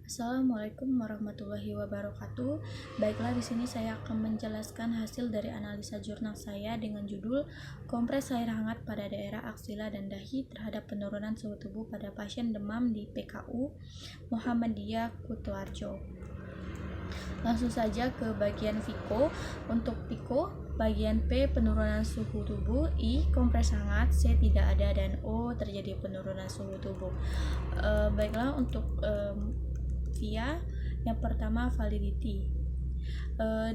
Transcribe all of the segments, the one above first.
Assalamualaikum warahmatullahi wabarakatuh. Baiklah, di sini saya akan menjelaskan hasil dari analisa jurnal saya dengan judul Kompres air hangat pada daerah aksila dan dahi terhadap penurunan suhu tubuh pada pasien demam di PKU Muhammadiyah Kutoarjo. Langsung saja ke bagian Piko. Untuk Piko, bagian P penurunan suhu tubuh, I kompres hangat, C tidak ada, dan O terjadi penurunan suhu tubuh. Baiklah, untuk via yang pertama validity.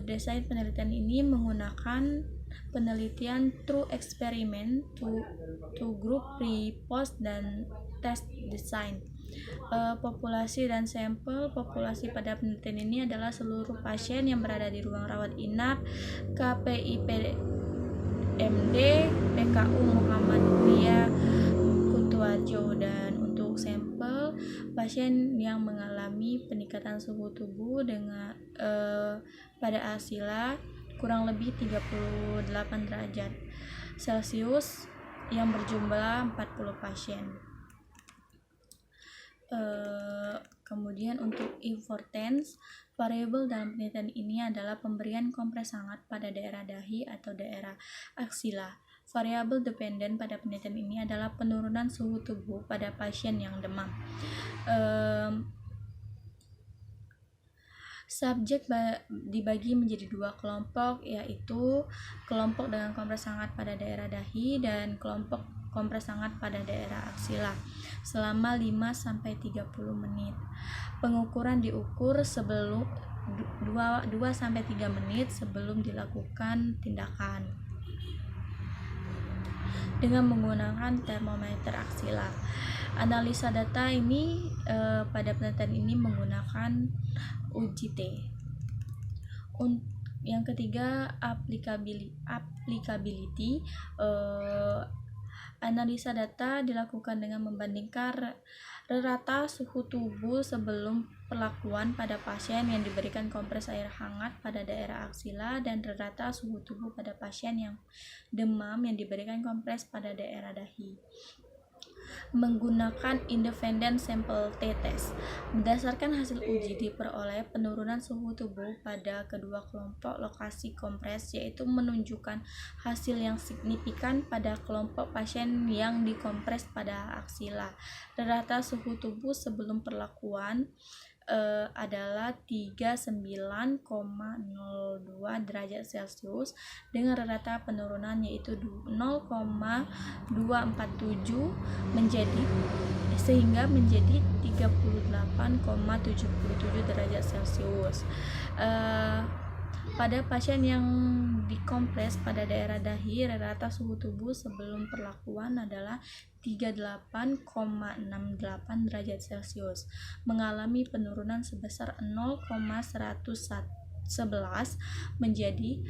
Desain penelitian ini menggunakan penelitian true experiment, to group, pre-post, dan test design. Populasi dan sampel populasi pada penelitian ini adalah seluruh pasien yang berada di ruang rawat inap KPIPMD PKU Muhammadiyah Kutoarjo, dan untuk sampel pasien yang mengalami peningkatan suhu tubuh dengan pada aksila kurang lebih 38 derajat Celcius yang berjumlah 40 pasien. Kemudian untuk importance, variabel dalam penelitian ini adalah pemberian kompres hangat pada daerah dahi atau daerah aksila. Variabel dependen pada penelitian ini adalah penurunan suhu tubuh pada pasien yang demam. Subjek dibagi menjadi dua kelompok, yaitu kelompok dengan kompres hangat pada daerah dahi dan kelompok kompres hangat pada daerah aksila selama 5-30 menit. Pengukuran diukur sebelum 2-3 menit sebelum dilakukan tindakan dengan menggunakan termometer aksila. Analisa data ini pada penelitian ini menggunakan UGT. Yang ketiga, applicability. Analisa data dilakukan dengan membandingkan rata suhu tubuh sebelum perlakuan pada pasien yang diberikan kompres air hangat pada daerah aksila dan rata suhu tubuh pada pasien yang demam yang diberikan kompres pada daerah dahi. Menggunakan independent sample t-test. Berdasarkan hasil uji diperoleh penurunan suhu tubuh pada kedua kelompok lokasi kompres, yaitu menunjukkan hasil yang signifikan pada kelompok pasien yang dikompres pada aksila. Rata suhu tubuh sebelum perlakuan adalah 39,02 derajat Celcius dengan rata penurunan yaitu 0,247 sehingga menjadi 38,77 derajat Celcius. Pada pasien yang dikompres pada daerah dahi, rata suhu tubuh sebelum perlakuan adalah 38,68 derajat Celcius, mengalami penurunan sebesar 0,111 menjadi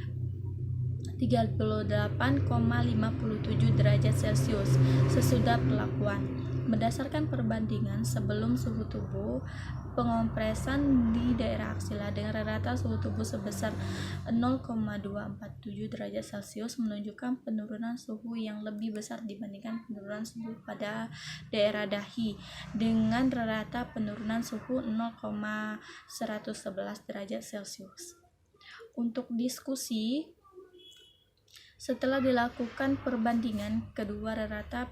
38,57 derajat Celcius sesudah perlakuan. Berdasarkan perbandingan sebelum suhu tubuh pengompresan di daerah aksila dengan rata suhu tubuh sebesar 0,247 derajat Celcius menunjukkan penurunan suhu yang lebih besar dibandingkan penurunan suhu pada daerah dahi dengan rata penurunan suhu 0,111 derajat Celcius. Untuk diskusi, setelah dilakukan perbandingan kedua rata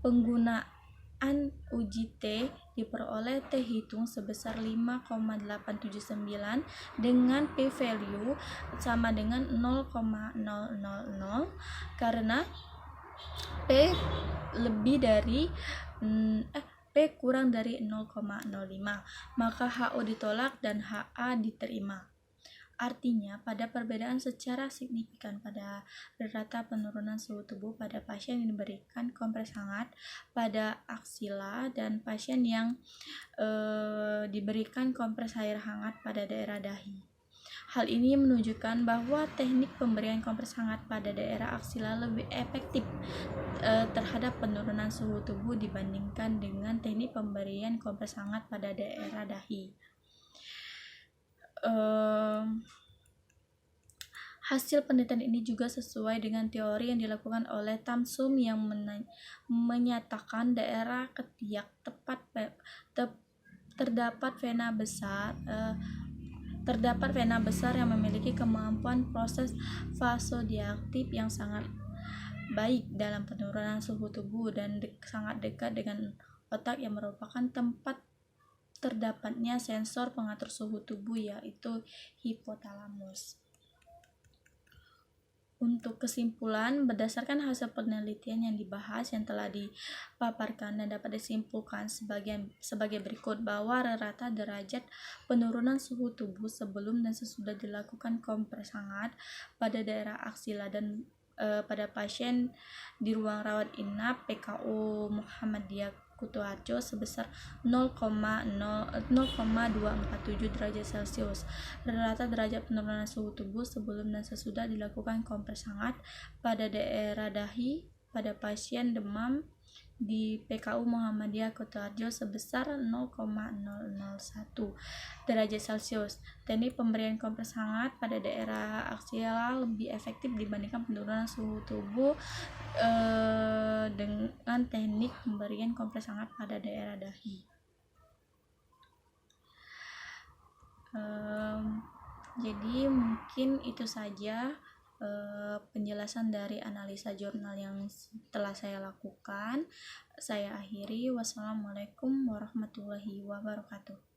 penggunaan UGT diperoleh T hitung sebesar 5,879 dengan p-value sama dengan 0,000 karena P kurang dari 0,05, maka HO ditolak dan HA diterima. Artinya, pada perbedaan secara signifikan pada rata penurunan suhu tubuh pada pasien yang diberikan kompres hangat pada aksila dan pasien yang diberikan kompres air hangat pada daerah dahi. Hal ini menunjukkan bahwa teknik pemberian kompres hangat pada daerah aksila lebih efektif terhadap penurunan suhu tubuh dibandingkan dengan teknik pemberian kompres hangat pada daerah dahi. Hasil penelitian ini juga sesuai dengan teori yang dilakukan oleh Tamsum yang menyatakan daerah ketiak terdapat vena besar yang memiliki kemampuan proses vasodilatif yang sangat baik dalam penurunan suhu tubuh dan sangat dekat dengan otak yang merupakan tempat terdapatnya sensor pengatur suhu tubuh, yaitu hipotalamus. Untuk kesimpulan, berdasarkan hasil penelitian yang dibahas yang telah dipaparkan dan dapat disimpulkan sebagai berikut, bahwa rata derajat penurunan suhu tubuh sebelum dan sesudah dilakukan kompres hangat pada daerah aksila dan pada pasien di ruang rawat inap PKU Muhammadiyah Kutoarjo sebesar 0,247 derajat Celcius. Rata derajat penurunan suhu tubuh sebelum dan sesudah dilakukan kompres hangat pada daerah dahi pada pasien demam di PKU Muhammadiyah Kutoarjo sebesar 0,001 derajat Celcius. Teknik pemberian kompres hangat pada daerah aksial lebih efektif dibandingkan penurunan suhu tubuh dengan teknik pemberian kompres hangat pada daerah dahi. Jadi mungkin itu saja penjelasan dari analisa jurnal yang telah saya lakukan. Saya akhiri. Wassalamualaikum warahmatullahi wabarakatuh.